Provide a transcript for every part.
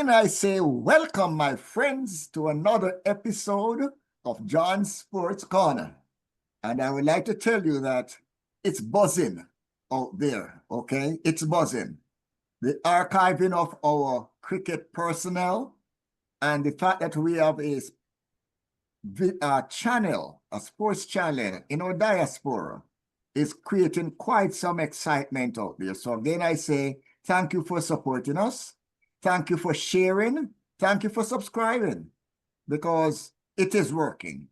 again, I say welcome, my friends, to another episode of John's Sports Corner. And I would like to tell you that it's buzzing out there, okay? It's buzzing. The archiving of our cricket personnel and the fact that we have a channel, a sports channel in our diaspora is creating quite some excitement out there. So again, I say thank you for supporting us. Thank you for sharing. Thank you for subscribing because it is working.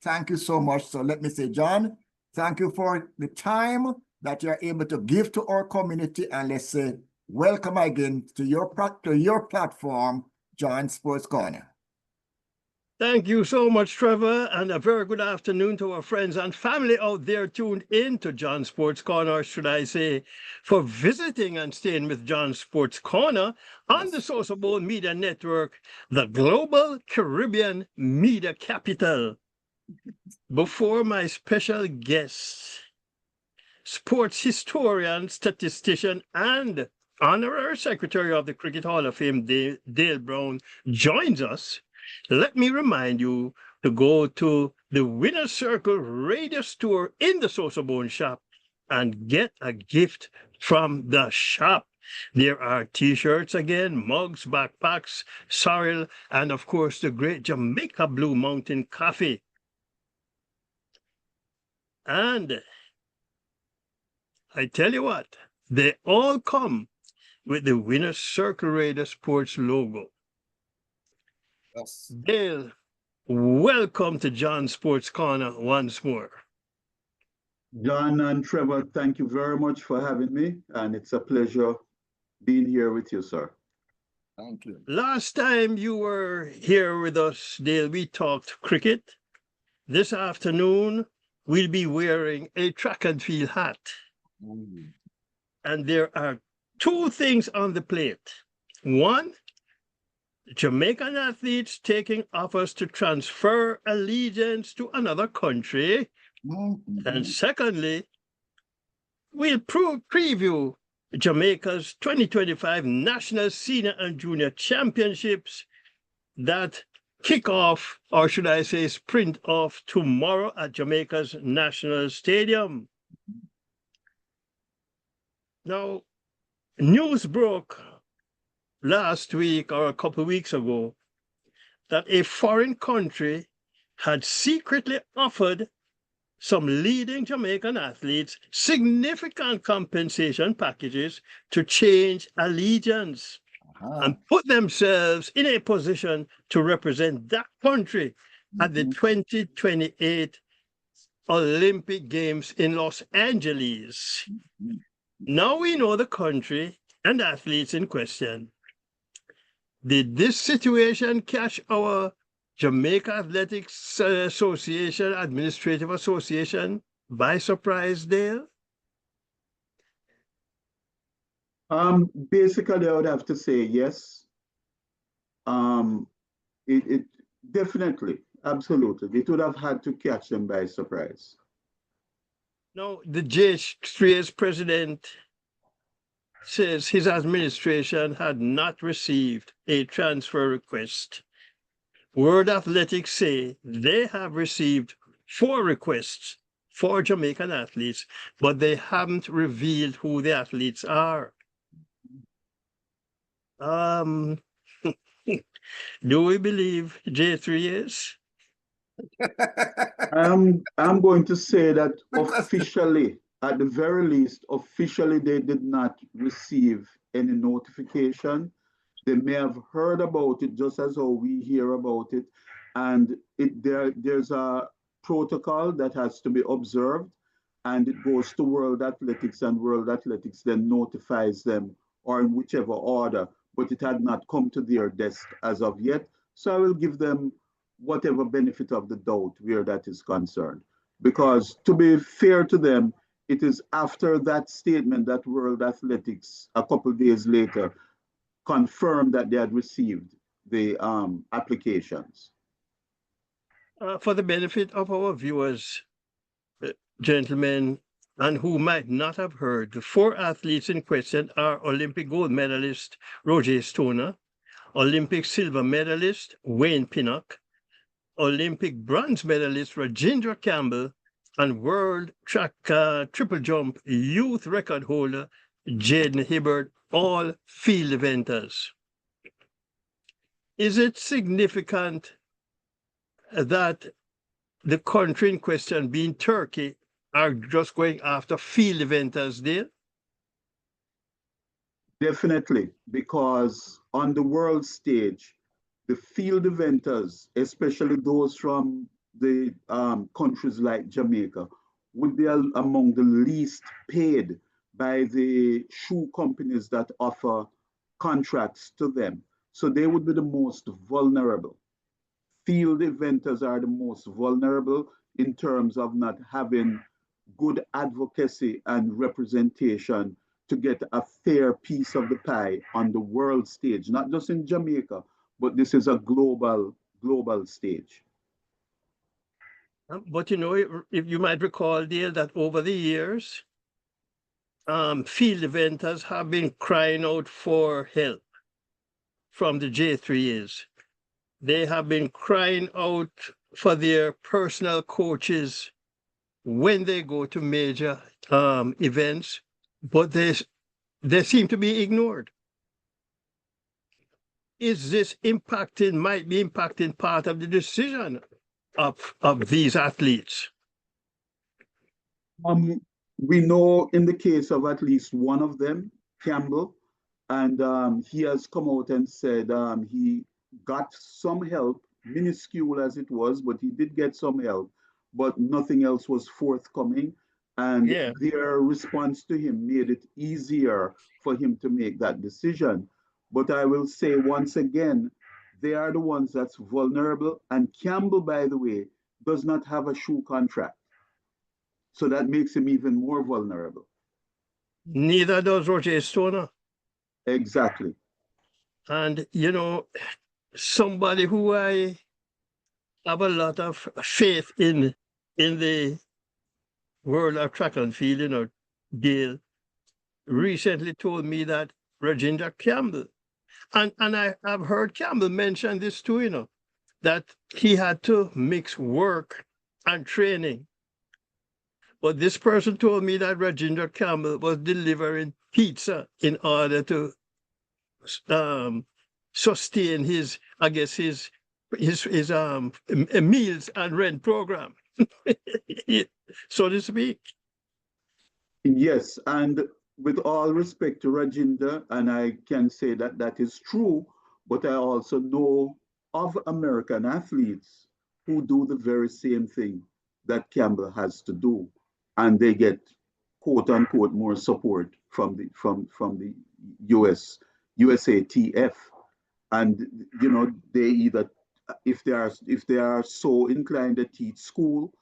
Thank you so much. So let me say, John, thank you for the time that you're able to give to our community. And let's say, welcome again to your platform, John Sports Corner. Thank you so much, Trevor, and a very good afternoon to our friends and family out there tuned in to John Sports Corner, should I say, for visiting and staying with John Sports Corner on the Source of Bone Media Network, the global Caribbean media capital. Before my special guest, sports historian, statistician, and honorary secretary of the Cricket Hall of Fame, Dale Brown, joins us, let me remind you to go to the Winner's Circle radio store in the Source of Bone shop and get a gift from the shop. There are T-shirts again, mugs, backpacks, sorrel, and of course the great Jamaica Blue Mountain Coffee. And I tell you what, they all come with the Winner's Circle Radio Sports logo. Yes. Dale, welcome to John Sports Corner once more. John and Trevor, thank you very much for having me, and it's a pleasure being here with you, sir. Thank you. Last time you were here with us, Dale, we talked cricket. This afternoon, we'll be wearing a track and field hat. And there are two things on the plate. One, Jamaican athletes taking offers to transfer allegiance to another country. And secondly, we'll preview Jamaica's 2025 National Senior and Junior Championships that kick off, or should I say sprint off, tomorrow at Jamaica's National Stadium. Now, news broke last week or a couple of weeks ago that a foreign country had secretly offered some leading Jamaican athletes significant compensation packages to change allegiance and put themselves in a position to represent that country at the 2028 Olympic Games in Los Angeles. Now we know the country and athletes in question. Did this situation catch our Jamaica Athletics Association, Administrative Association, by surprise, Dale? Basically, I would have to say yes. It definitely, absolutely, it would have had to catch them by surprise. Now, the JHA's president says his administration had not received a transfer request. World Athletics say they have received 4 requests for Jamaican athletes, but they haven't revealed who the athletes are. Do we believe J3 is? I'm going to say that officially, at the very least, officially they did not receive any notification. They may have heard about it just as how we hear about it. And there's a protocol that has to be observed, and it goes to World Athletics, and World Athletics then notifies them, or in whichever order, but it had not come to their desk as of yet. So I will give them whatever benefit of the doubt where that is concerned. Because to be fair to them, it is after that statement that World Athletics, a couple of days later, confirmed that they had received the applications. For the benefit of our viewers, gentlemen, and who might not have heard, the 4 athletes in question are Olympic gold medalist Rojas Stoner, Olympic silver medalist Wayne Pinnock, Olympic bronze medalist Reindra Campbell, and world track triple jump youth record holder Jaden Hibbert, all field eventers. Is it significant that the country in question, being Turkey, are just going after field eventers there? Definitely, because on the world stage, the field eventers, especially those from the countries like Jamaica, would be among the least paid by the shoe companies that offer contracts to them. So they would be the most vulnerable. Field eventers are the most vulnerable in terms of not having good advocacy and representation to get a fair piece of the pie on the world stage, not just in Jamaica, but this is a global stage. But you know, if you might recall, Dale, that over the years, field eventers have been crying out for help from the J3s. They have been crying out for their personal coaches when they go to major events, but they seem to be ignored. Is this might be impacting part of the decision of these athletes? We know in the case of at least one of them, Campbell, and he has come out and said he got some help, minuscule as it was, but he did get some help, but nothing else was forthcoming. And Yeah. their response to him made it easier for him to make that decision. But I will say once again, they are the ones that's vulnerable. And Campbell, by the way, does not have a shoe contract. So that makes him even more vulnerable. Neither does Rojas Stoner. Exactly. And, you know, somebody who I have a lot of faith in the world of track and field, you know, Dale, recently told me that Reindra Campbell, and I've heard Campbell mention this too, you know, that he had to mix work and training. But this person told me that Reindra Campbell was delivering pizza in order to sustain his, I guess, his meals and rent program, so to speak. Yes, and with all respect to Rajinda, and I can say that that is true, but I also know of American athletes who do the very same thing that Campbell has to do, and they get quote unquote more support from the USATF, and you know they either if they are so inclined to teach school,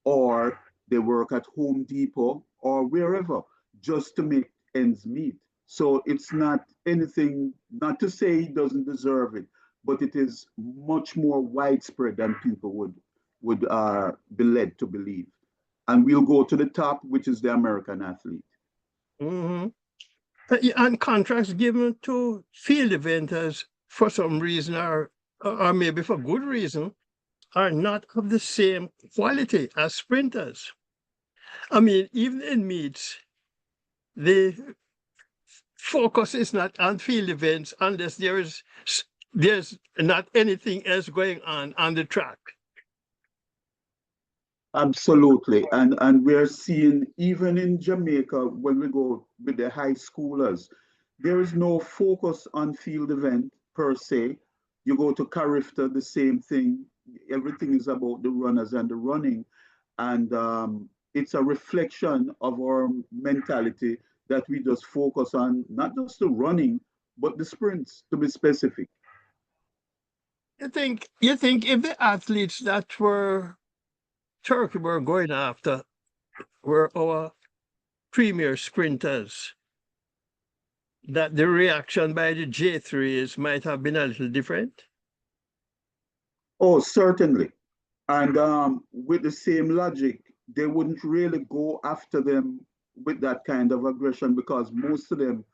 or they work at Home Depot or wherever just to make ends meet. So it's not anything, not to say he doesn't deserve it, but it is much more widespread than people would be led to believe. And we'll go to the top, which is the American athlete. Mm-hmm. And contracts given to field eventers for some reason, or maybe for good reason, are not of the same quality as sprinters. I mean, even in meets, the focus is not on field events unless there's not anything else going on the track. Absolutely. And we're seeing even in Jamaica, when we go with the high schoolers, there is no focus on field event per se. You go to Carifta, the same thing. Everything is about the runners and the running. And it's a reflection of our mentality that we just focus on not just the running, but the sprints, to be specific. You think if the athletes that Turkey were going after were our premier sprinters, that the reaction by the J3s might have been a little different? Oh, certainly. And with the same logic, they wouldn't really go after them with that kind of aggression, because most of them,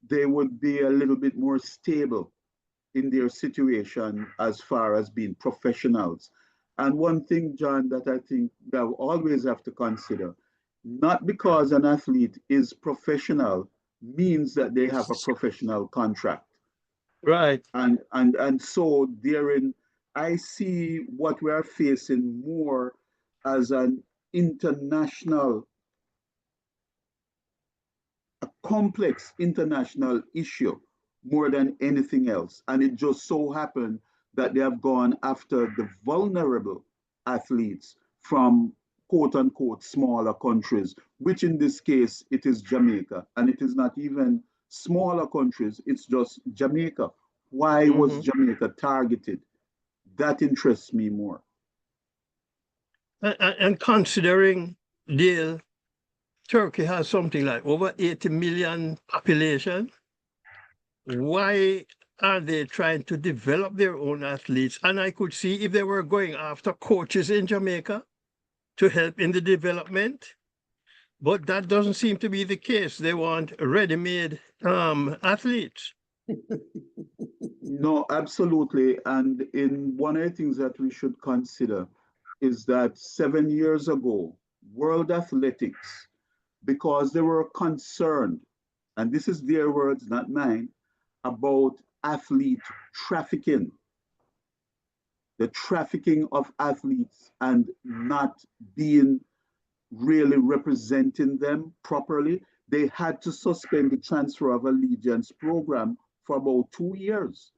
they would be a little bit more stable. in their situation as far as being professionals. And one thing, John, that I think that we always have to consider, not because an athlete is professional means that they have a professional contract. Right. And so therein, I see what we are facing more as an international, a complex international issue more than anything else. And it just so happened that they have gone after the vulnerable athletes from quote unquote smaller countries, which in this case, it is Jamaica. And it is not even smaller countries, it's just Jamaica. Why was Mm-hmm. Jamaica targeted? That interests me more. And considering Dale, Turkey has something like over 80 million population, why are they trying to develop their own athletes? And I could see if they were going after coaches in Jamaica to help in the development, but that doesn't seem to be the case. They want ready-made athletes. No, absolutely. And in one of the things that we should consider is that 7 years ago, World Athletics, because they were concerned, and this is their words, not mine, about athlete trafficking, the trafficking of athletes and not being really representing them properly, they had to suspend the transfer of allegiance program for about 2 years.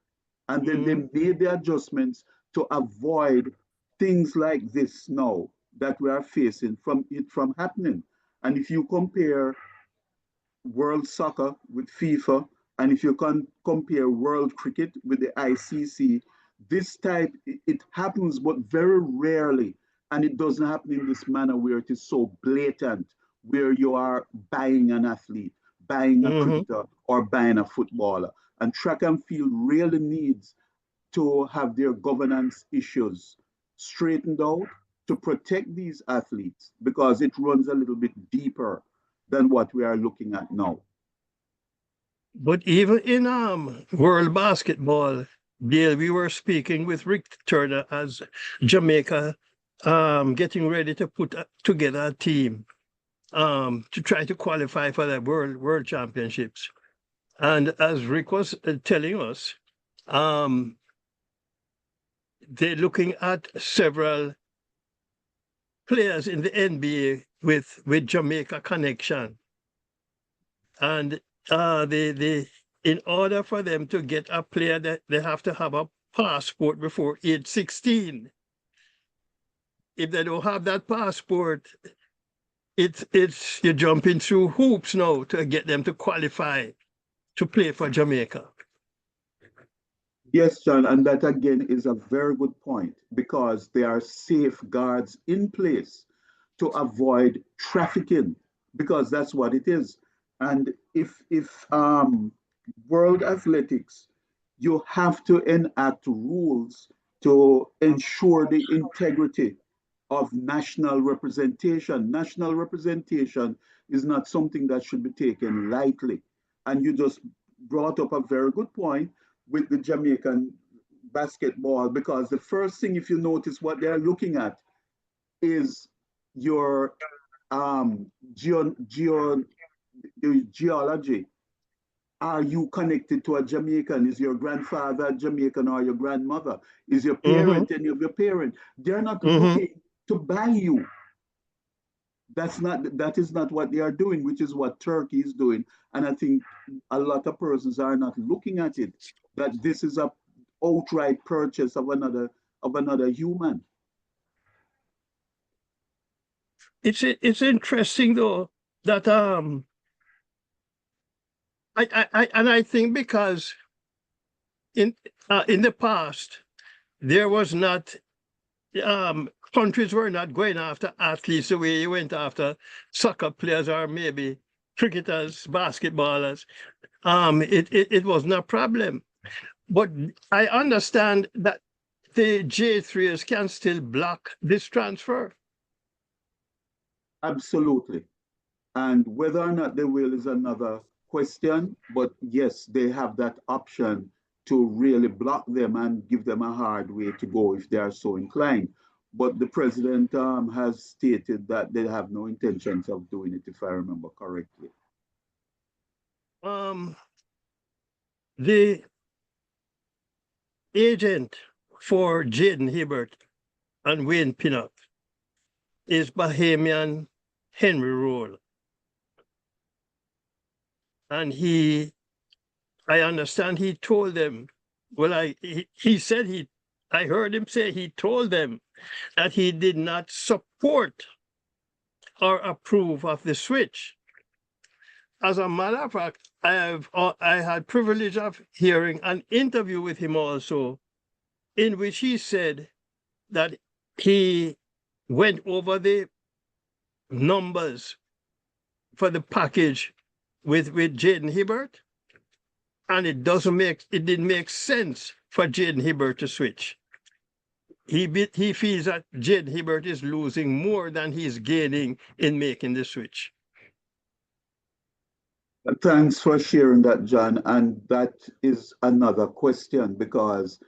And then they Mhm. made the adjustments to avoid things like this now that we are facing from happening. And if you compare World Soccer with FIFA, and if you can compare World Cricket with the ICC, this type, it happens, but very rarely. And it doesn't happen in this manner where it is so blatant, where you are buying an athlete, buying a Mhm. cricketer, or buying a footballer. And track and field really needs to have their governance issues straightened out to protect these athletes because it runs a little bit deeper than what we are looking at now. But even in world basketball, Dale, we were speaking with Rick Turner as Jamaica getting ready to put together a team to try to qualify for the world championships. And as Rick was telling us, um, they're looking at several players in the NBA with Jamaica connection. And in order for them to get a player, that they have to have a passport before age 16. If they don't have that passport, it's you're jumping through hoops now to get them to qualify to play for Jamaica. Yes, John, and that again is a very good point because there are safeguards in place to avoid trafficking because that's what it is. And if World Athletics, you have to enact rules to ensure the integrity of national representation. National representation is not something that should be taken lightly. And you just brought up a very good point with the Jamaican basketball because the first thing, if you notice what they're looking at, is your um, geo, geo, the geology. Are you connected to a Jamaican? Is your grandfather Jamaican or your grandmother? Is your Mm-hmm. parent any of your parents? They're not Mm-hmm. looking to buy you. That is not what they are doing, which is what Turkey is doing. And I think a lot of persons are not looking at it, that this is a outright purchase of another human. It's interesting though that and I think because in the past there was not countries were not going after athletes the way you went after soccer players or maybe cricketers, basketballers. It wasn't a problem. But I understand that the J3s can still block this transfer. Absolutely. And whether or not they will is another question. But yes, they have that option to really block them and give them a hard way to go if they are so inclined. But the president has stated that they have no intentions of doing it, if I remember correctly. The agent for Jaden Hibbert and Wayne Pinnock is Bahamian Henry Roll. And I understand he told them, well, he said I heard him say he told them that he did not support or approve of the switch. As a matter of fact, I had privilege of hearing an interview with him also, in which he said that he went over the numbers for the package with Jaden Hibbert, and it didn't make sense for Jaden Hibbert to switch. He feels that Jaden Hibbert is losing more than he's gaining in making the switch. Thanks for sharing that, John. And that is another question, because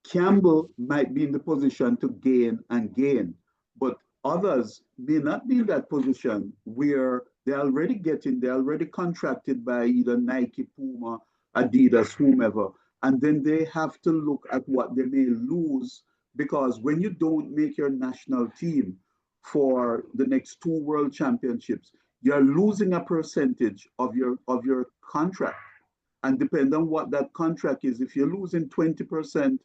Campbell might be in the position to gain and gain, but others may not be in that position where they're already contracted by either Nike, Puma, Adidas, whomever. And then they have to look at what they may lose, because when you don't make your national team for the next 2 world championships, you're losing a percentage of your contract. And depending on what that contract is, if you're losing 20%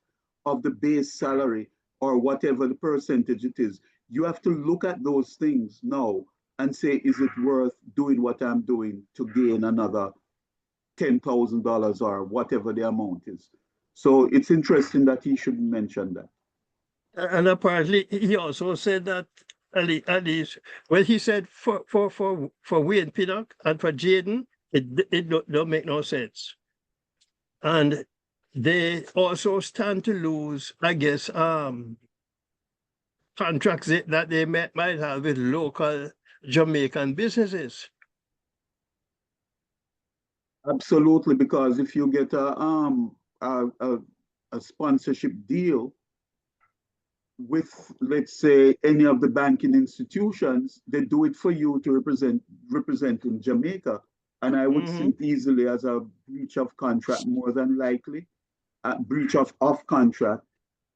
of the base salary or whatever the percentage it is, you have to look at those things now and say, is it worth doing what I'm doing to gain another $10,000 or whatever the amount is? So it's interesting that he should mention that. And apparently he also said that at least, well, he said for Wayne Pinnock and for Jaden, it don't make no sense. And they also stand to lose, I guess, contracts that they might have with local Jamaican businesses. Absolutely, because if you get a sponsorship deal with, let's say, any of the banking institutions, they do it for you to represent in Jamaica. And I would see it easily as a breach of contract, more than likely, a breach of contract.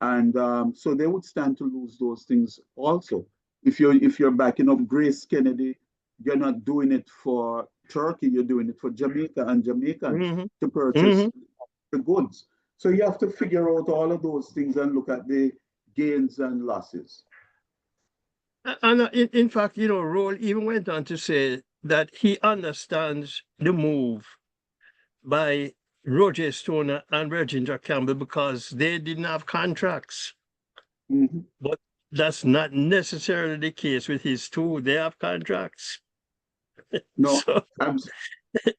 And so they would stand to lose those things also. If you're backing up Grace Kennedy, you're not doing it for Turkey, you're doing it for Jamaica and Jamaicans to purchase the goods. So you have to figure out all of those things and look at the gains and losses. And in fact, Roll even went on to say that he understands the move by Rojas Stoner and Reindra Campbell because they didn't have contracts. But that's not necessarily the case with his two. They have contracts. No,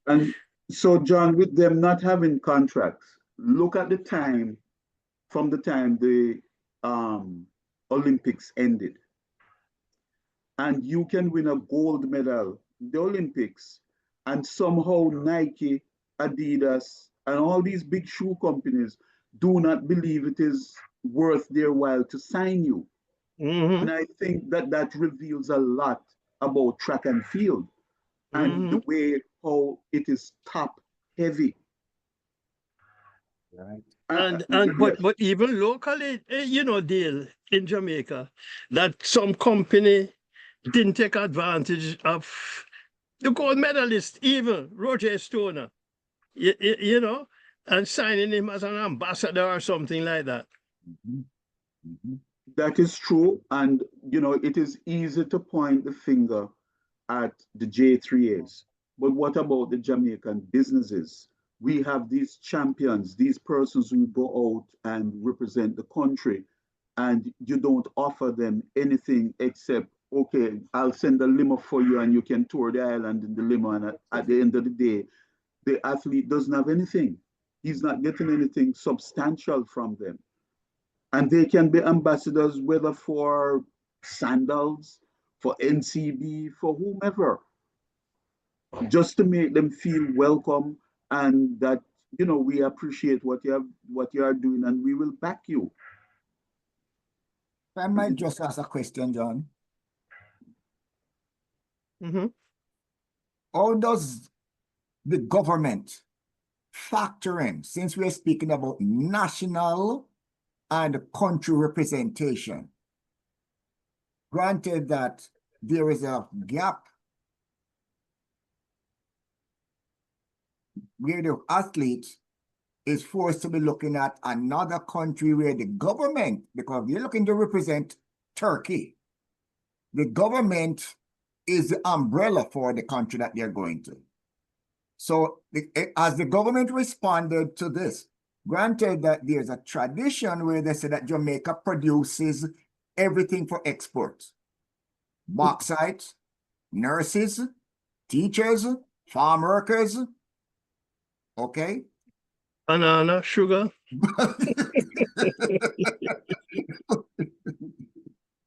and so, John, with them not having contracts, look at the time from the time the Olympics ended. And you can win a gold medal in the Olympics, and somehow Nike, Adidas, and all these big shoe companies do not believe it is worth their while to sign you. And I think that reveals a lot about track and field and the way how it is top heavy. Right. But even locally, Dale, in Jamaica, that some company didn't take advantage of the gold medalist, even Rojas Stoner, and signing him as an ambassador or something like that. That is true. And, it is easy to point the finger at the J3As. But what about the Jamaican businesses? We have these champions, these persons who go out and represent the country, and you don't offer them anything except, okay, I'll send a limo for you and you can tour the island in the limo. And at the end of the day, the athlete doesn't have anything. He's not getting anything substantial from them. And they can be ambassadors, whether for sandals, for NCB, for whomever, just to make them feel welcome and that we appreciate what you are doing, and we will back you. I might just ask a question, John. How does the government factor in, since we're speaking about national and country representation? Granted that there is a gap where the athlete is forced to be looking at another country where the government, because they're looking to represent Turkey, the government is the umbrella for the country that they're going to. So as the government responded to this, granted that there's a tradition where they say that Jamaica produces everything for export: bauxite, nurses, teachers, farm workers, okay? Banana, sugar.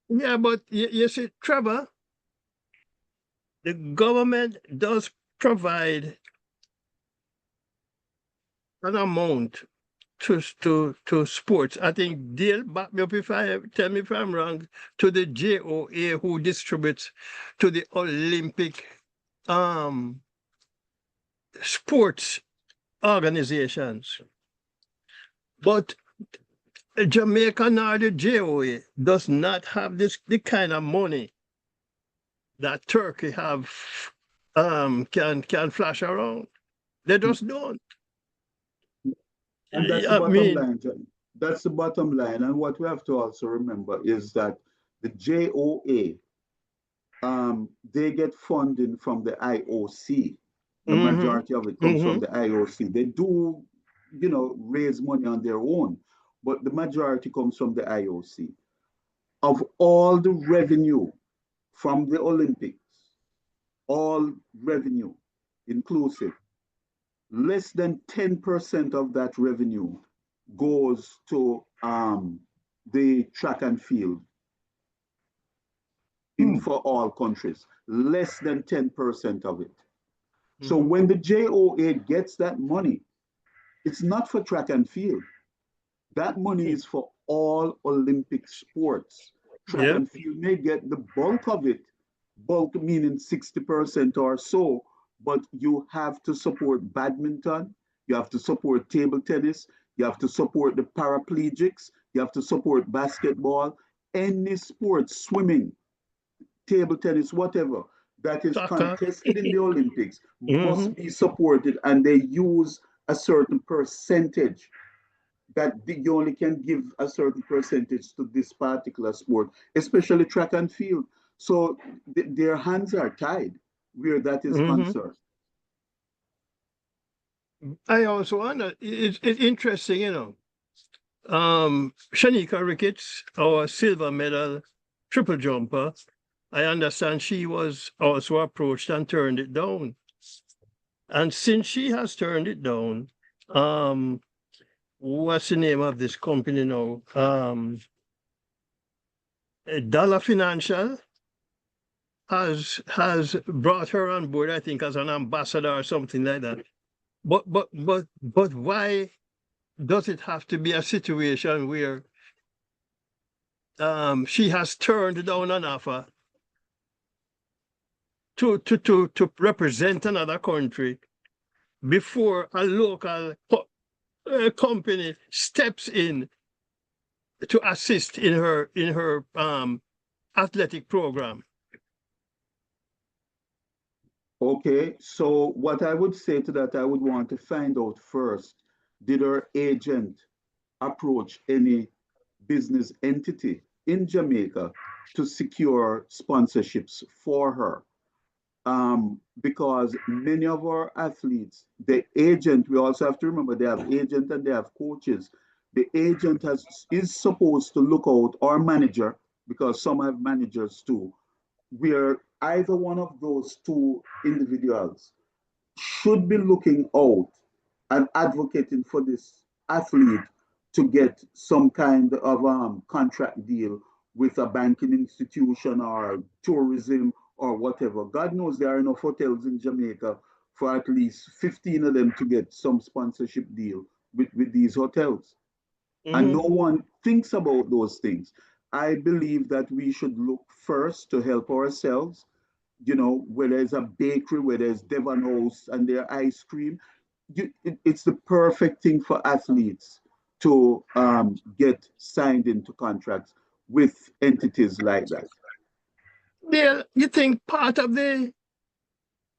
Yeah, but you see, Trevor, the government does provide an amount to sports. I think Dale, back me up tell me if I'm wrong, to the JOA, who distributes to the Olympic sports organizations. But Jamaica nor the JOA does not have the kind of money that Turkey have can flash around. They just don't. And that's the bottom line, John. That's the bottom line. And what we have to also remember is that the JOA, they get funding from the IOC. The majority of it comes from the IOC. They do, raise money on their own, but the majority comes from the IOC. Of all the revenue from the Olympics, all revenue inclusive, less than 10% of that revenue goes to the track and field for all countries. Less than 10% of it. So when the JOA gets that money, it's not for track and field. That money is for all Olympic sports. Track and field may get the bulk of it, bulk meaning 60% or so, but you have to support badminton, you have to support table tennis, you have to support the paraplegics, you have to support basketball, any sport, swimming, table tennis, whatever, that is contested in the Olympics must be supported, and they use a certain percentage that you only can give a certain percentage to this particular sport, especially track and field. So their hands are tied where that is concerned. I also wonder, it's interesting, Shanika Ricketts, our silver medal triple jumper, I understand she was also approached and turned it down. And since she has turned it down, what's the name of this company now? Dollar Financial has brought her on board, I think, as an ambassador or something like that. But why does it have to be a situation where she has turned down an offer to represent another country before a local company steps in to assist in her athletic program? Okay, so what I would say to that, I would want to find out first, did her agent approach any business entity in Jamaica to secure sponsorships for her? Because many of our athletes, the agent, we also have to remember they have agent and they have coaches. The agent is supposed to look out, or manager, because some have managers too, where either one of those two individuals should be looking out and advocating for this athlete to get some kind of contract deal with a banking institution or tourism or whatever. God knows there are enough hotels in Jamaica for at least 15 of them to get some sponsorship deal with these hotels. And no one thinks about those things. I believe that we should look first to help ourselves. You know, where there's a bakery, where there's Devon House and their ice cream, it's the perfect thing for athletes to get signed into contracts with entities like that. Yeah, you think part of the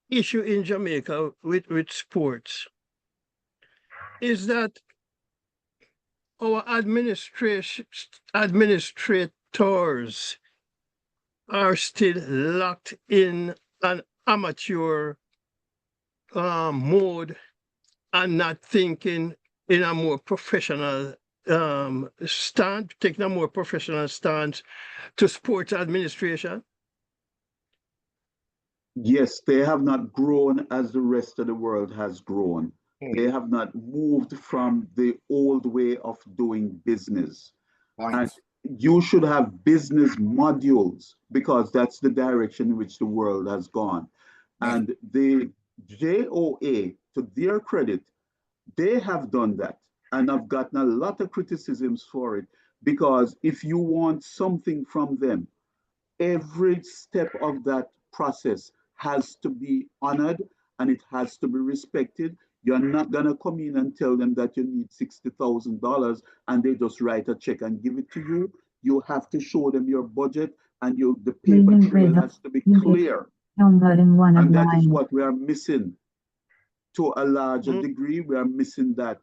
issue in Jamaica with sports is that our administrators are still locked in an amateur mode and not thinking in a more professional stance, taking a more professional stance to sports administration? Yes, they have not grown as the rest of the world has grown. They have not moved from the old way of doing business. And you should have business modules because that's the direction in which the world has gone. And the JOA, to their credit, they have done that. And I've gotten a lot of criticisms for it because if you want something from them, every step of that process has to be honored and it has to be respected. You're not going to come in and tell them that you need $60,000 and they just write a check and give it to you. You have to show them your budget and the paper trail has to be clear. And that is what we are missing to a larger degree. We are missing that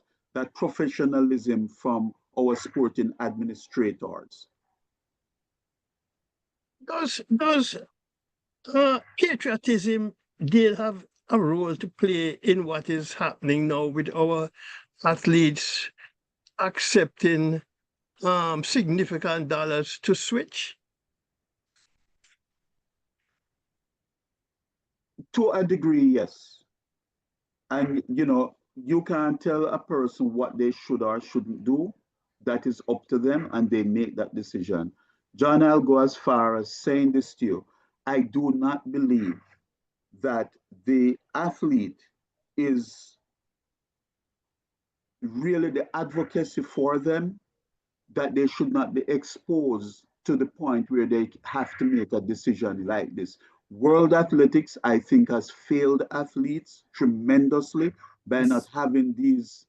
professionalism from our sporting administrators. Does patriotism did have a role to play in what is happening now with our athletes accepting significant dollars to switch? To a degree, yes. And you know, you can't tell a person what they should or shouldn't do. That is up to them and they make that decision. John, I'll go as far as saying this to you. I do not believe that the athlete is really the advocacy for them, that they should not be exposed to the point where they have to make a decision like this. World athletics, I think, has failed athletes tremendously by not having these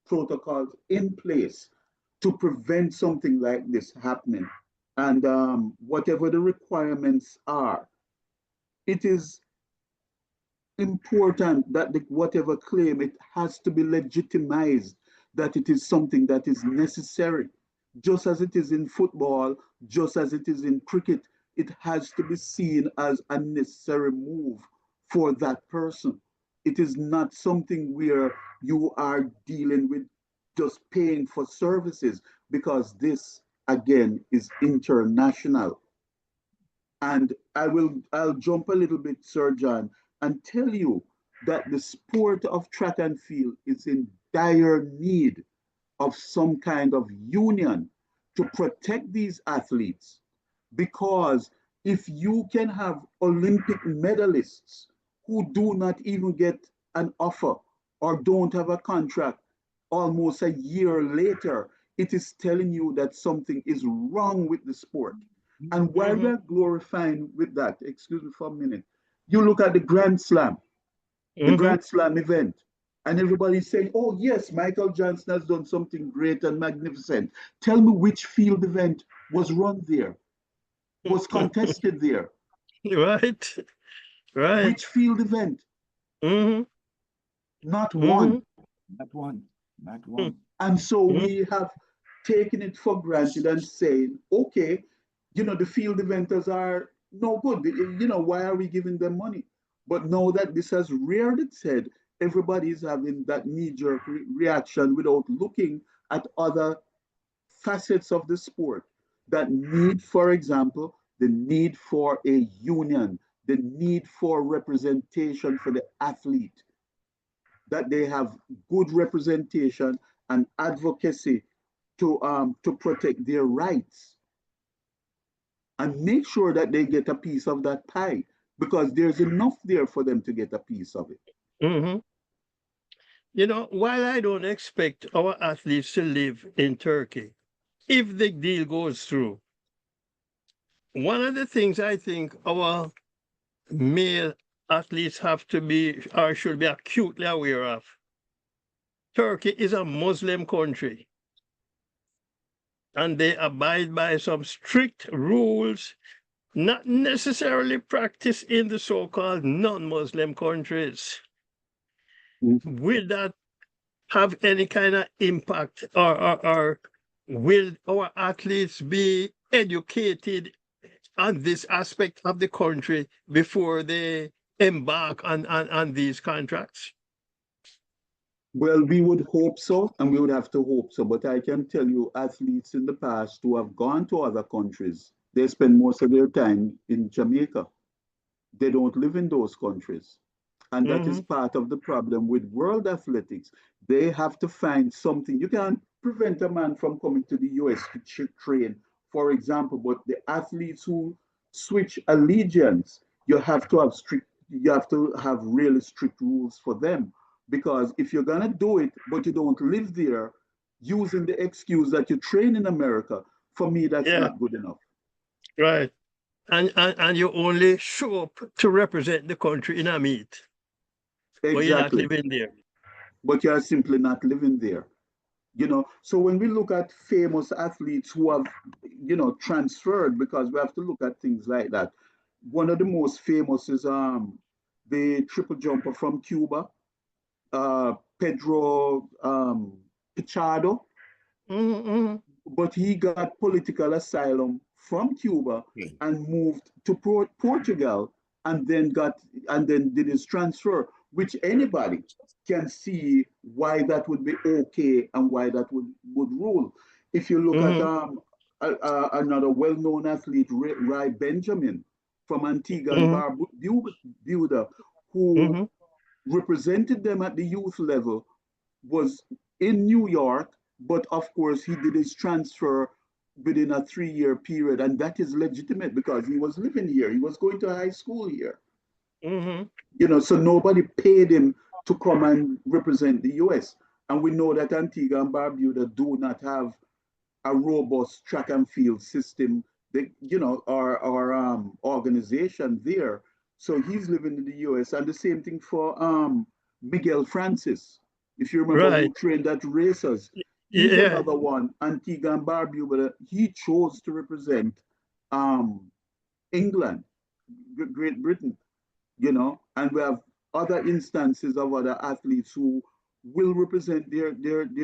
protocols in place to prevent something like this happening. And whatever the requirements are, it is important that whatever claim, it has to be legitimized, that it is something that is necessary. Just as it is in football, just as it is in cricket, it has to be seen as a necessary move for that person. It is not something where you are dealing with just paying for services, because this, again, is international. And I'll jump a little bit, Sir John, and tell you that the sport of track and field is in dire need of some kind of union to protect these athletes. Because if you can have Olympic medalists who do not even get an offer or don't have a contract almost a year later, it is telling you that something is wrong with the sport. And while we're glorifying with that, excuse me for a minute, you look at the Grand Slam, the Grand Slam event, and everybody's saying, oh yes, Michael Johnson has done something great and magnificent. Tell me which field event was run there, was contested there. Right, right. Which field event? Not one. Not one. Not one. And so we have taken it for granted and saying, okay, you know, the field eventers are no good. You know, why are we giving them money? But now that this has reared its head, everybody is having that knee-jerk reaction without looking at other facets of the sport that need, for example, the need for a union, the need for representation for the athlete, that they have good representation and advocacy to protect their rights and make sure that they get a piece of that pie. because there's enough there for them to get a piece of it. Mm-hmm. You know, while I don't expect our athletes to live in Turkey, if the deal goes through, one of the things I think our male athletes have to be or should be acutely aware of, Turkey is a Muslim country and they abide by some strict rules not necessarily practiced in the so-called non-Muslim countries. Will that have any kind of impact, or will our athletes be educated on this aspect of the country before they embark on these contracts? Well, we would hope so, and we would have to hope so. But I can tell you, athletes in the past who have gone to other countries, they spend most of their time in Jamaica. They don't live in those countries. And that is Mm-hmm. part of the problem with world athletics. They have to find something. You can't prevent a man from coming to the US to train, for example, but the athletes who switch allegiance, you have to have really strict rules for them. Because if you're gonna do it, but you don't live there, using the excuse that you train in America, for me, that's Yeah, not good enough. right. And you only show up to represent the country in a meet, but you're not Exactly. living there. But you are simply not living there. So when we look at famous athletes who have transferred, because we have to look at things like that. One of the most famous is the triple jumper from Cuba, Pedro Pichado, Mm-hmm. but he got political asylum from Cuba Okay. and moved to Portugal, and then did his transfer, which anybody can see why that would be okay and why that would rule. If you look at Mm-hmm. another well-known athlete, Rai Benjamin from Antigua and Mm-hmm. Barbuda, who Mm-hmm. represented them at the youth level, was in New York, but of course he did his transfer within a 3-year period, and that is legitimate because he was living here. He was going to high school here. Mm-hmm. So nobody paid him to come and represent the US. And we know that Antigua and Barbuda do not have a robust track and field system, our organization there. So he's living in the US. And the same thing for Miguel Francis, if you remember, who Right. trained at Racers. He's Yeah. another one, Antigua and Barbuda. He chose to represent um, England, Great Britain, and we have other instances of other athletes who will represent their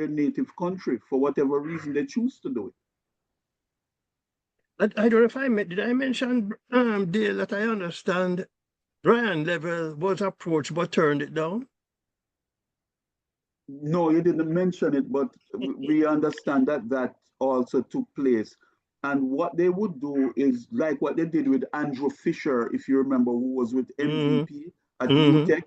native country for whatever reason they choose to do it. I don't know if did I mention, Dale, that I understand Ryan Level was approached but turned it down? No, you didn't mention it, but we understand that that also took place. And what they would do is like what they did with Andrew Fisher, if you remember, who was with Mm-hmm. MVP at Mm-hmm. UTEC.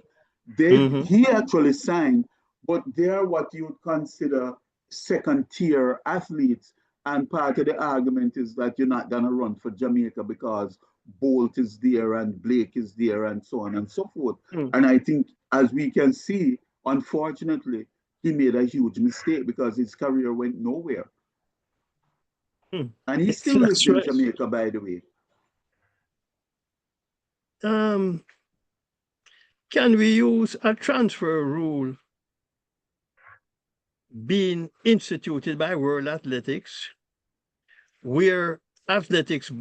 Mm-hmm. He actually signed, but they're what you would consider second tier athletes. And part of the argument is that you're not gonna run for Jamaica because Bolt is there and Blake is there and so on and so forth. Mm. And I think, as we can see, unfortunately, he made a huge mistake because his career went nowhere. Mm. And he still lives That's in right. Jamaica, by the way. Um, can we use a transfer rule being instituted by World Athletics where athletics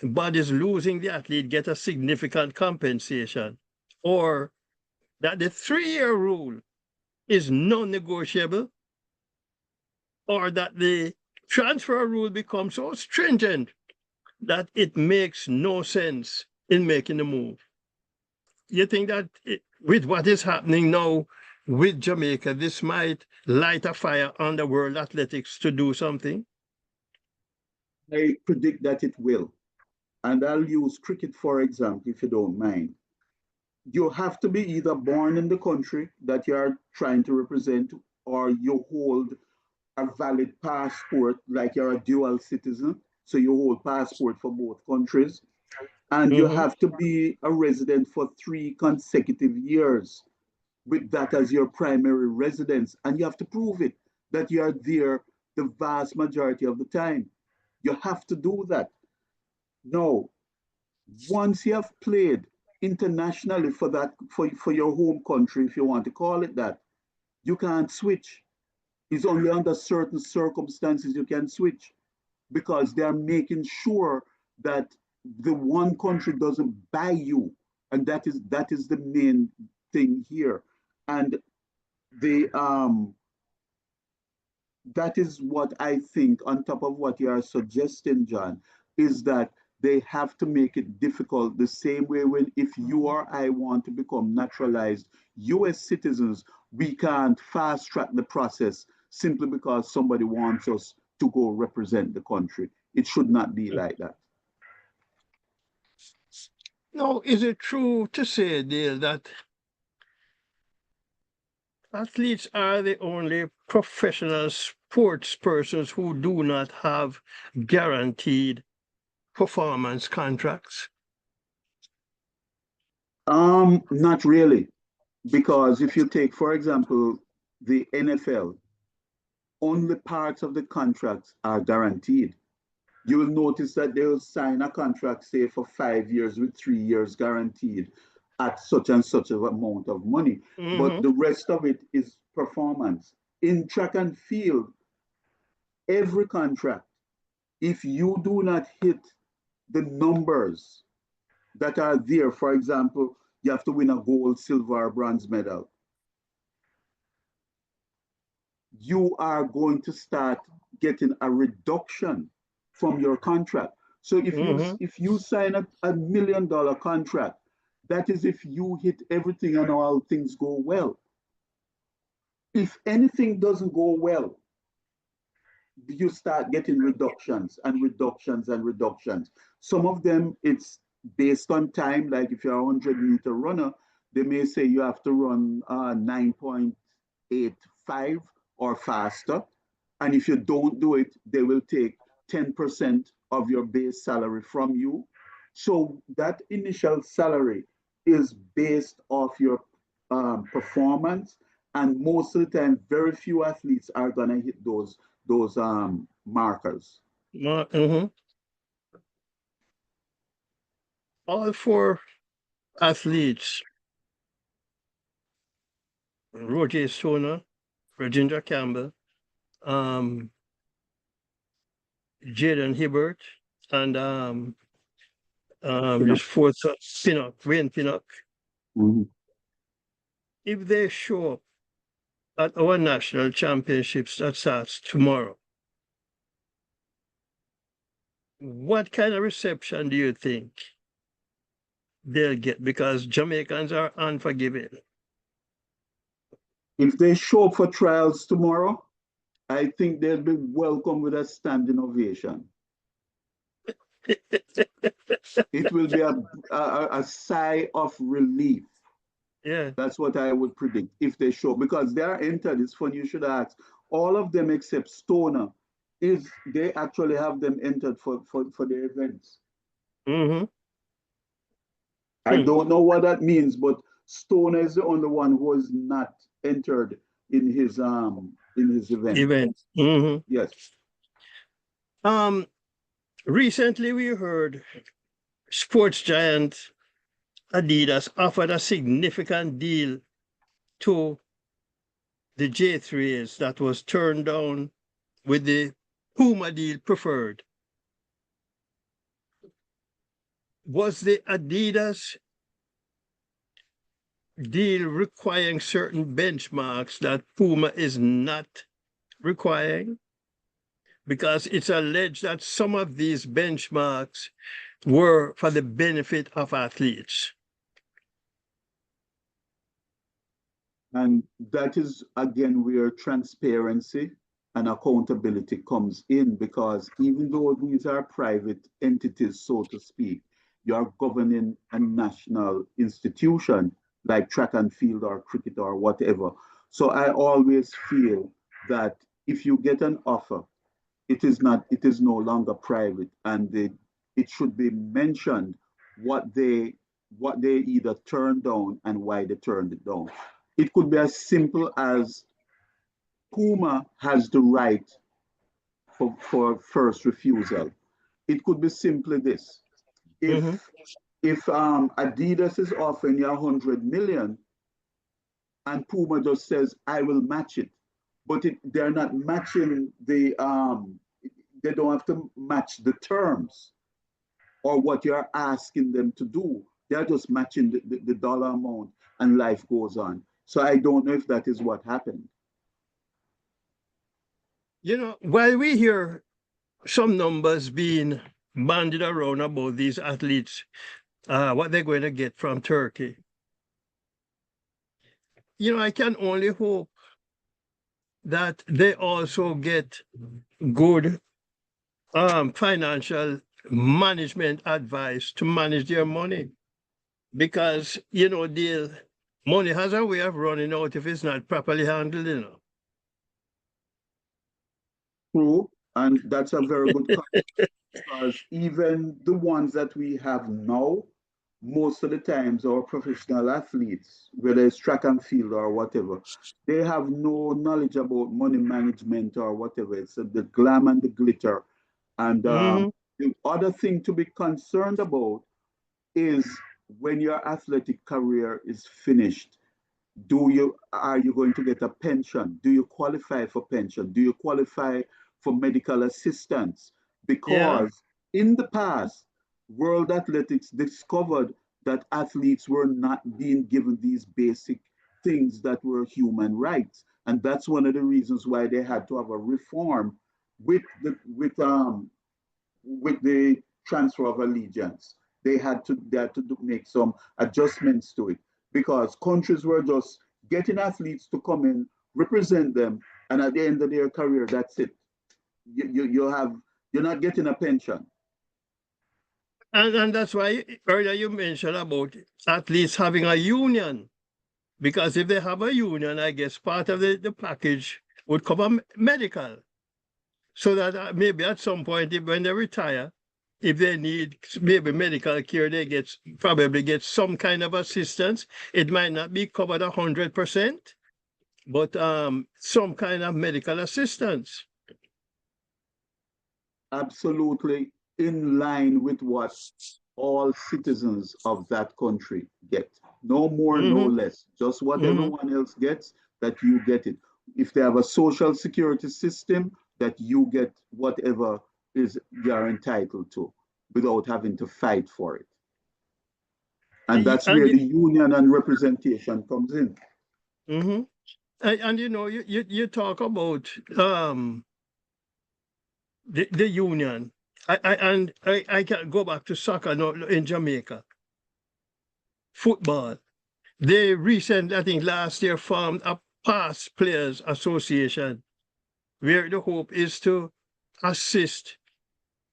bodies losing the athlete get a significant compensation, or that the 3-year rule is non-negotiable, or that the transfer rule becomes so stringent that it makes no sense in making the move? You think that with what is happening now with Jamaica, this might light a fire on the world athletics to do something? I predict that it will. And I'll use cricket, for example, if you don't mind. You have to be either born in the country that you're trying to represent, or you hold a valid passport, like you're a dual citizen. So you hold passport for both countries. And you have to be a resident for 3 consecutive years with that as your primary residence. And you have to prove it that you are there the vast majority of the time. You have to do that. Now, once you have played internationally for that, for your home country, if you want to call it that, you can't switch. It's only under certain circumstances you can switch, because they're making sure that the one country doesn't buy you. And that is the main thing here. And the that is what I think, on top of what you are suggesting, John, is that they have to make it difficult the same way when if you or I want to become naturalized US citizens, we can't fast track the process simply because somebody wants us to go represent the country. It should not be like that. Now, is it true to say, Dale, that athletes are the only professional sports persons who do not have guaranteed performance contracts? Not really, because if you take, for example, the NFL, only parts of the contracts are guaranteed. You will notice that they will sign a contract, say, for 5 years with 3 years guaranteed at such and such an amount of money. But the rest of it is performance. In track and field, every contract, if you do not hit the numbers that are there, for example, you have to win a gold, silver, or bronze medal, you are going to start getting a reduction from your contract. So if you sign a $1 million contract, that is if you hit everything and all things go well. If anything doesn't go well, you start getting reductions and reductions and reductions. Some of them, it's based on time. Like if you're a 100-meter runner, they may say you have to run 9.85 or faster. And if you don't do it, they will take 10% of your base salary from you. So that initial salary is based off your performance. And most of the time, very few athletes are going to hit those markers. All 4 athletes, Rojas Stoner, Reindra Campbell, Jaden Hibbert, and just 4th, Pinsock. If they show up at our national championships that starts tomorrow, what kind of reception do you think they'll get? Because Jamaicans are unforgiving. If they show up for trials tomorrow, I think they'll be welcomed with a standing ovation. It will be a sigh of relief. Yeah. That's what I would predict if they show, because they are entered. It's funny you should ask. All of them except Stoner, they actually have them entered for the events. I don't know what that means, but Stoner is the only one who is not entered in his event. Yes. Recently we heard sports giant Adidas offered a significant deal to the J3s that was turned down with the Puma deal preferred. Was the Adidas deal requiring certain benchmarks that Puma is not requiring? Because it's alleged that some of these benchmarks were for the benefit of athletes. And that is, again, where transparency and accountability comes in, because even though these are private entities, so to speak, you are governing a national institution like track and field or cricket or whatever. So I always feel that if you get an offer, it is no longer private, and the it should be mentioned what they either turned down and why they turned it down. It could be as simple as Puma has the right for first refusal. It could be simply this. If Mhm. Adidas is offering you 100 million and Puma just says, I will match it, but they're not matching they don't have to match the terms or what you're asking them to do. They're just matching the dollar amount and life goes on. So I don't know if that is what happened. While we hear some numbers being bandied around about these athletes, what they're going to get from Turkey, I can only hope that they also get good financial management advice to manage their money, because the money has a way of running out if it's not properly handled. True, and that's a very good comment because even the ones that we have now, most of the times our professional athletes, whether it's track and field or whatever, they have no knowledge about money management or whatever. It's the glam and the glitter. And Mhm. the other thing to be concerned about is when your athletic career is finished, are you going to get a pension? Do you qualify for pension? Do you qualify for medical assistance? Yeah. Because in the past, World Athletics discovered that athletes were not being given these basic things that were human rights. And that's one of the reasons why they had to have a reform with the transfer of allegiance. They had to make some adjustments to it because countries were just getting athletes to come in, represent them, and at the end of their career, that's it. You're not getting a pension. And that's why earlier you mentioned about athletes having a union, because if they have a union, I guess part of the package would cover medical, so that maybe at some point, when they retire, if they need maybe medical care, they probably get some kind of assistance. It might not be covered 100%, but some kind of medical assistance. Absolutely in line with what all citizens of that country get. No more, no Hmm. less. Just what Hmm. everyone else gets, that you get it. If they have a social security system, that you get whatever is you're entitled to without having to fight for it. And that's And where the union and representation comes in. mhm. And you talk about the union. I can go back to soccer now in Jamaica. Football. They recently, I think last year, formed a past players association where the hope is to assist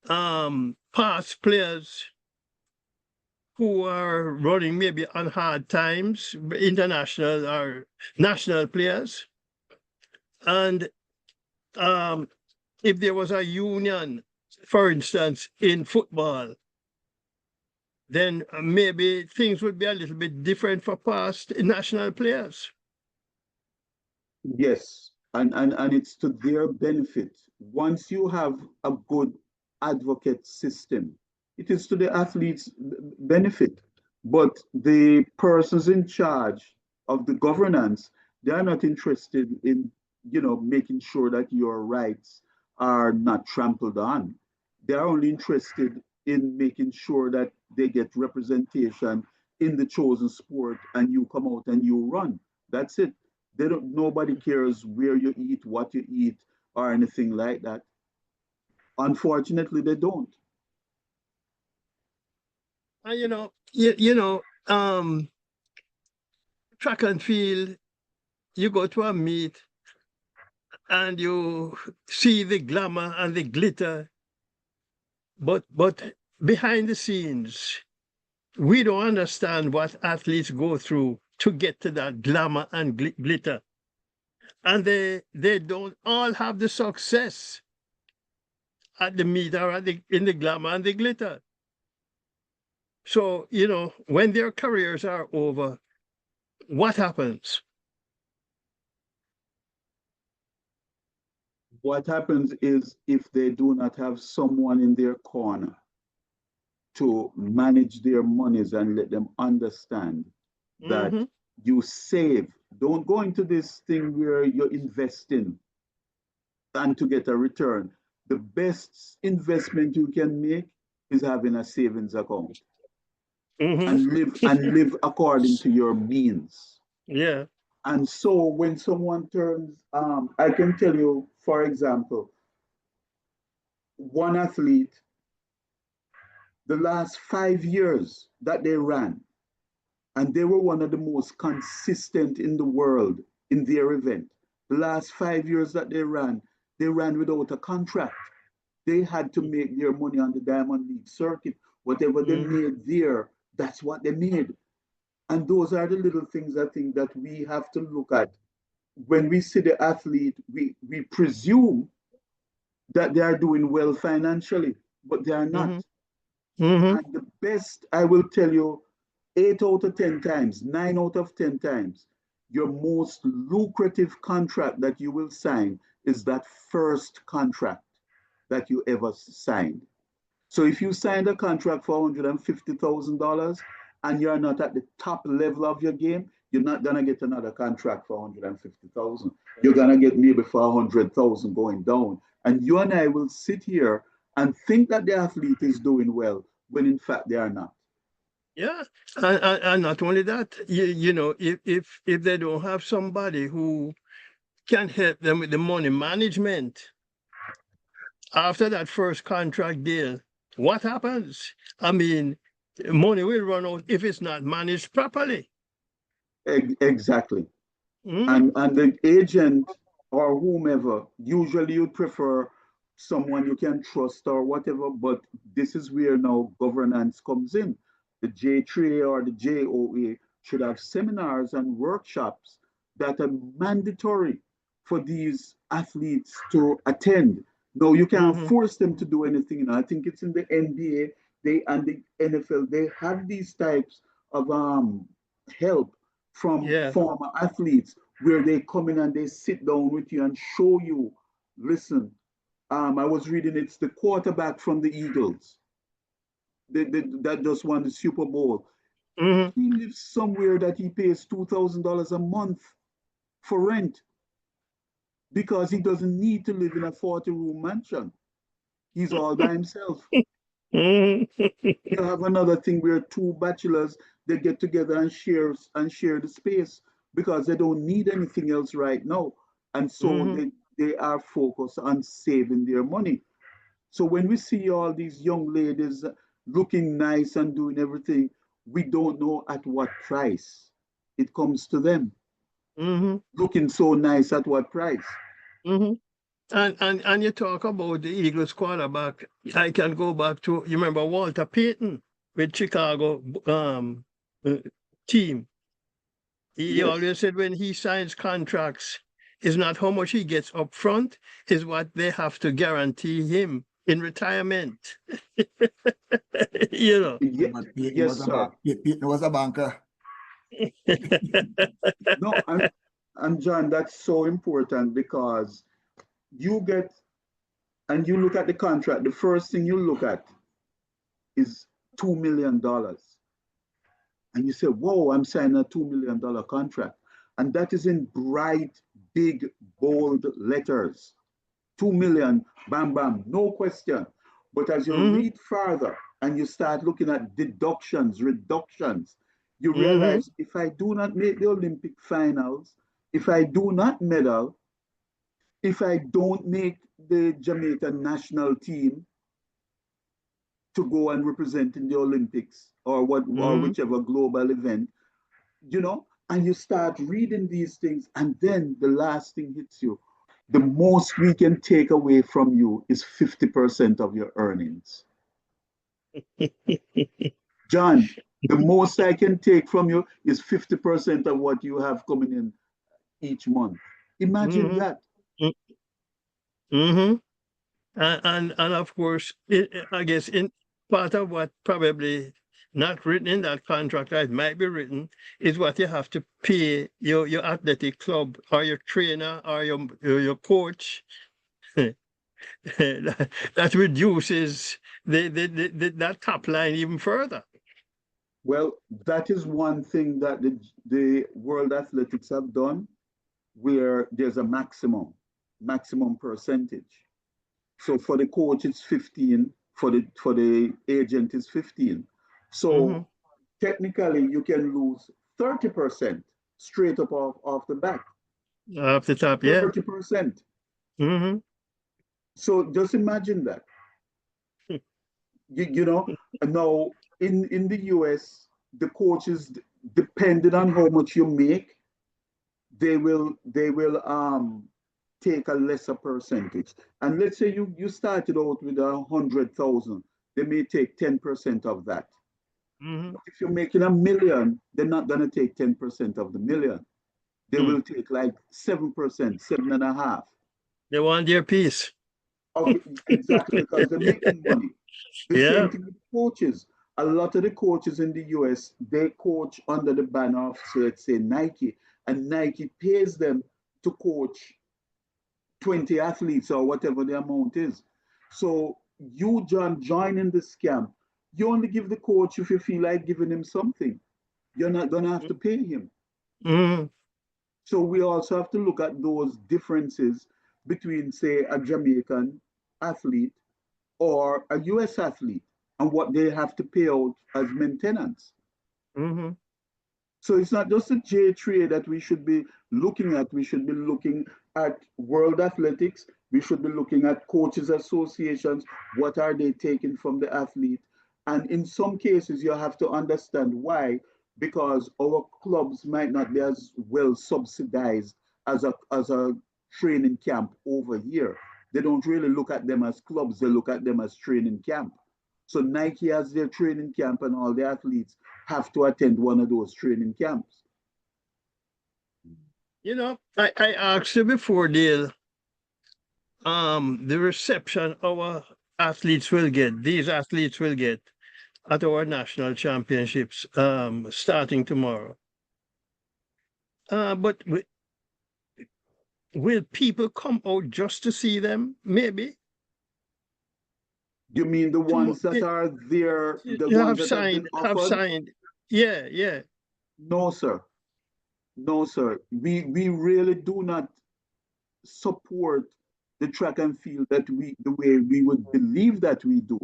past players who are running maybe on hard times, international or national players. And um, if there was a union, for instance, in football, then maybe things would be a little bit different for past national players. Yes, and it's to their benefit. Once you have a good advocate system, it is to the athletes' benefit. But the persons in charge of the governance, they are not interested in, making sure that your rights are not trampled on. They are only interested in making sure that they get representation in the chosen sport and you come out and you run. That's it. Nobody cares where you eat, what you eat, or anything like that. Unfortunately, they don't. And track and field, you go to a meet and you see the glamour and the glitter, but behind the scenes, we don't understand what athletes go through to get to that glamour and glitter. And they don't all have the success at the meet or in the glamour and the glitter. So, you know, when their careers are over, what happens? What happens is if they do not have someone in their corner to manage their monies and let them understand that Mm-hmm. you save. Don't go into this thing where you're investing and to get a return. The best investment you can make is having a savings account Mm-hmm. and live according to your means. Yeah. And so when someone turns, I can tell you, for example, one athlete, the last 5 years that they ran, and they were one of the most consistent in the world in their event. The last 5 years that they ran without a contract. They had to make their money on the Diamond League circuit. Whatever they Mm-hmm. made there, that's what they made. And those are the little things I think that we have to look at. When we see the athlete, we presume that they are doing well financially, but they are not. Mm-hmm. Mm-hmm. And the best, I will tell you, 8 out of 10 times, 9 out of 10 times, your most lucrative contract that you will sign is that first contract that you ever signed. So if you signed a contract for $150,000 and you're not at the top level of your game, you're not gonna get another contract for 150,000. You're gonna get maybe for 100,000 going down. And you and I will sit here and think that the athlete is doing well when in fact they are not. Yeah, and not only that, you know, if they don't have somebody who can help them with the money management after that first contract deal, what happens? I mean, money will run out if it's not managed properly. Exactly. Mm, And the agent or whomever, usually you'd prefer someone you can trust or whatever, but this is where now governance comes in. The J3 or the JOA should have seminars and workshops that are mandatory for these athletes to attend. No, you can't hmm. force them to do anything. You know, I think it's in the NBA they and the NFL, they have these types of help from Yeah. former athletes where they come in and they sit down with you and show you, listen, I was reading it's the quarterback from the Eagles that just won the Super Bowl. Hmm. He lives somewhere that he pays $2,000 a month for rent because he doesn't need to live in a 40-room mansion. He's all by himself. Hmm. You have another thing where two bachelors they get together and share the space because they don't need anything else right now, and so Hmm. they are focused on saving their money. So when we see all these young ladies looking nice and doing everything, we don't know at what price it comes to them. Hmm. Looking so nice at what price? Hmm. And you talk about the Eagles quarterback. I can go back to, you remember Walter Payton with Chicago uh, team. He Yes. always said when he signs contracts, it's not how much he gets up front, is what they have to guarantee him in retirement. You know. But Peyton Yes, was a sir. Peyton was a banker. No, and John, that's so important because you get and you look at the contract, the first thing you look at is $2 million. And you say, whoa, I'm signing a $2 million contract. And that is in bright, big, bold letters. 2 million, bam, bam, no question. But as you Hmm. read further and you start looking at deductions, reductions, you Hmm. realize if I do not make the Olympic finals, if I do not medal, if I don't make the Jamaican national team to go and represent in the Olympics or Hmm. whichever global event, and you start reading these things, and then the last thing hits you. The most we can take away from you is 50% of your earnings. John, the most I can take from you is 50% of what you have coming in each month. Imagine Hmm. that. Hmm. And of course, I guess in part of what probably not written in that contract, it might be written, is what you have to pay your athletic club or your trainer or your coach. That reduces that top line even further. Well, that is one thing that the World Athletics have done, where there's a maximum percentage. So for the coach, it's 15. For the agent, it's 15. So technically, you can lose 30% straight up off the bat. Off the top, yeah. 30%. So just imagine that. You know, now in the US, the coaches, depending on how much you make, they will take a lesser percentage. And let's say you started out with 100,000, they may take 10% of that. If you're making $1 million, they're not gonna take 10% of the million. They will take like 7%, 7.5%. They want their piece. Okay, exactly, because they're making money. The same thing with coaches. A lot of the coaches in the US, they coach under the banner of, let's say, Nike, and Nike pays them to coach 20 athletes or whatever the amount is. So you, John, joining this camp, you only give the coach if you feel like giving him something. You're not gonna have to pay him. So we also have to look at those differences between, say, a Jamaican athlete or a US athlete and what they have to pay out as maintenance. So it's not just a J trade that we should be looking at. We should be looking at World Athletics. We should be looking at coaches associations. What are they taking from the athlete? And in some cases, you have to understand why, because our clubs might not be as well subsidized as a training camp over here. They don't really look at them as clubs, they look at them as training camp. So Nike has their training camp and all the athletes have to attend one of those training camps. You know, I asked you before, Dale, the reception our athletes will get, these athletes will get at our national championships starting tomorrow. But will people come out just to see them? Maybe. You mean the ones that are there, the ones that have signed? Yeah. No, sir. No, sir. We really do not support the track and field the way we would believe that we do.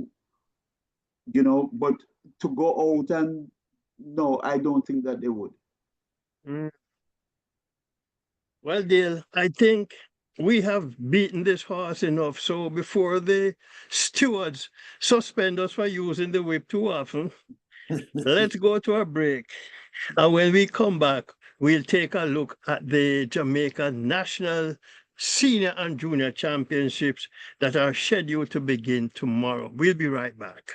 You know, but to go out and no, I don't think that they would. Well, Dale, I think we have beaten this horse enough. So before the stewards suspend us for using the whip too often, let's go to a break. And when we come back, we'll take a look at the Jamaica National Senior and Junior Championships that are scheduled to begin tomorrow. We'll be right back.